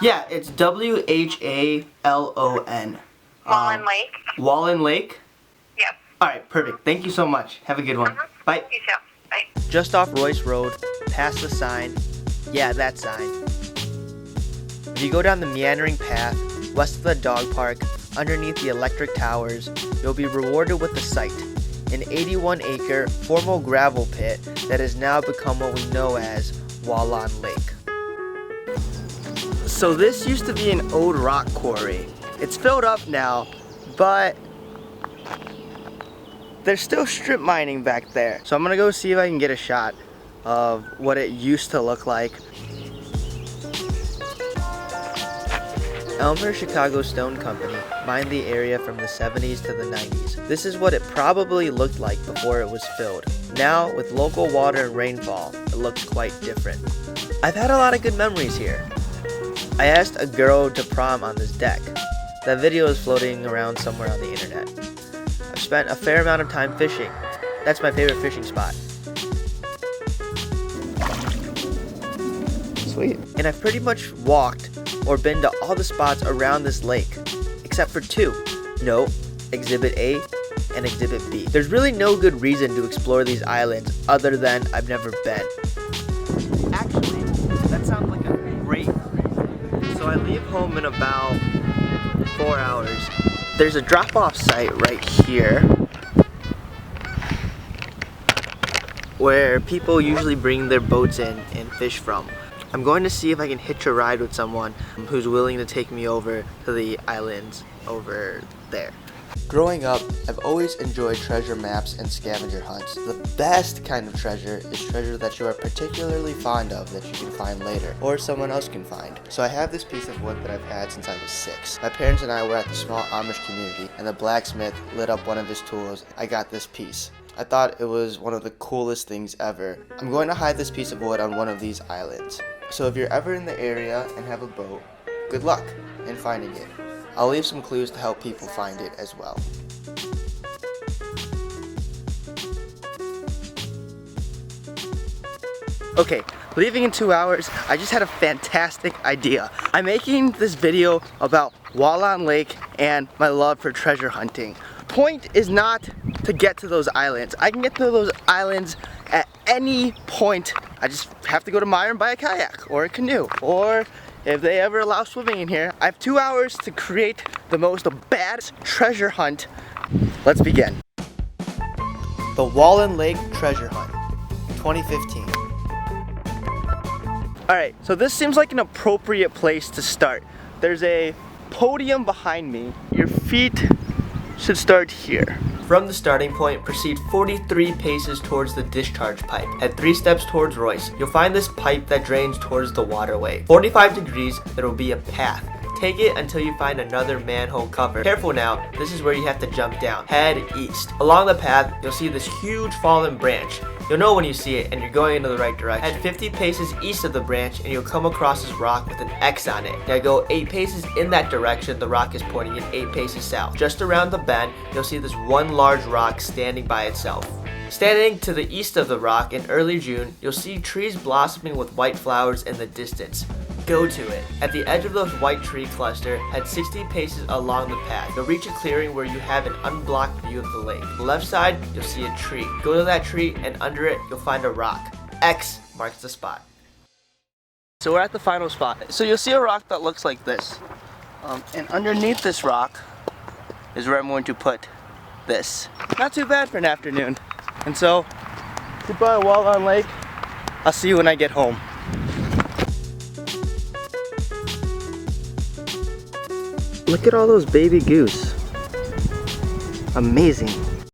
Yeah, it's Whalon. Whalon Lake? Whalon Lake? Yep. Alright, perfect. Thank you so much. Have a good one. Bye. You too. Bye. Just off Royce Road, past the sign. Yeah, that sign. If you go down the meandering path, west of the dog park, underneath the electric towers, you'll be rewarded with a sight. An 81-acre formal gravel pit that has now become what we know as Whalon Lake. So this used to be an old rock quarry. It's filled up now, but there's still strip mining back there. So I'm gonna go see if I can get a shot of what it used to look like. Elmer Chicago Stone Company mined the area from the 70s to the 90s. This is what it probably looked like before it was filled. Now, with local water and rainfall, it looks quite different. I've had a lot of good memories here. I asked a girl to prom on this deck. That video is floating around somewhere on the internet. I've spent a fair amount of time fishing. That's my favorite fishing spot. Sweet. And I've pretty much walked or been to all the spots around this lake, except for two. No, Exhibit A and Exhibit B. There's really no good reason to explore these islands other than I've never been. Actually, that sounds like a great plan. So I leave home in about 4 hours. There's a drop-off site right here where people usually bring their boats in and fish from. I'm going to see if I can hitch a ride with someone who's willing to take me over to the islands over there. Growing up, I've always enjoyed treasure maps and scavenger hunts. The best kind of treasure is treasure that you are particularly fond of that you can find later, or someone else can find. So I have this piece of wood that I've had since I was 6. My parents and I were at the small Amish community, and the blacksmith lit up one of his tools. I got this piece. I thought it was one of the coolest things ever. I'm going to hide this piece of wood on one of these islands. So if you're ever in the area and have a boat, good luck in finding it. I'll leave some clues to help people find it as well. Okay, leaving in 2 hours, I just had a fantastic idea. I'm making this video about Whalon Lake and my love for treasure hunting. Point is not to get to those islands. I can get to those islands at any point. I just have to go to Meyer and buy a kayak or a canoe, or if they ever allow swimming in here. I have 2 hours to create the most badass treasure hunt. Let's begin. The Whalon Lake Treasure Hunt, 2015. Alright, so this seems like an appropriate place to start. There's a podium behind me. Your feet should start here. From the starting point, proceed 43 paces towards the discharge pipe. Head 3 steps towards Royce. You'll find this pipe that drains towards the waterway. 45 degrees, there will be a path. Take it until you find another manhole cover. Careful now, this is where you have to jump down. Head east. Along the path, you'll see this huge fallen branch. You'll know when you see it and you're going in the right direction. Head 50 paces east of the branch and you'll come across this rock with an X on it. Now go 8 paces in that direction, the rock is pointing in 8 paces south. Just around the bend, you'll see this one large rock standing by itself. Standing to the east of the rock in early June, you'll see trees blossoming with white flowers in the distance. Go to it. At the edge of the white tree cluster, head 60 paces along the path. You'll reach a clearing where you have an unblocked view of the lake. On the left side, you'll see a tree. Go to that tree and under it, you'll find a rock. X marks the spot. So we're at the final spot. So you'll see a rock that looks like this. And underneath this rock is where I'm going to put this. Not too bad for an afternoon. And so, goodbye Whalon Lake. I'll see you when I get home. Look at all those baby goose. Amazing.